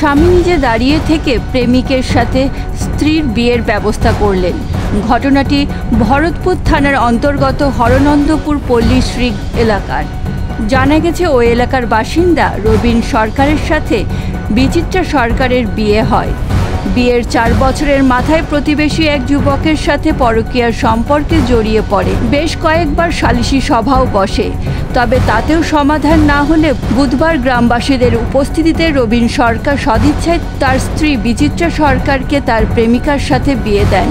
স্বামী নিজে দাঁড়িয়ে থেকে প্রেমিকের সাথে স্ত্রীর বিয়ের ব্যবস্থা করলেন। ঘটনাটি ভরতপুর থানার অন্তর্গত হরনন্দপুর পল্লীশ্রী এলাকার। জানা গেছে ওই এলাকার বাসিন্দা রবীন সরকারের সাথে বিচিত্রা সরকারের বিয়ে হয়। বিয়ের 4 বছরের মাথায় প্রতিবেশী এক যুবকের সাথে পরকীয়ার সম্পর্কে জড়িয়ে পড়ে। বেশ কয়েকবার সালিশি সভাও বসে, তবে তাতেও সমাধান না হলে বুধবার গ্রামবাসীদের উপস্থিতিতে রবীন সরকার সদিচ্ছায় তার স্ত্রী বিচিত্রা সরকারকে তার প্রেমিকার সাথে বিয়ে দেন।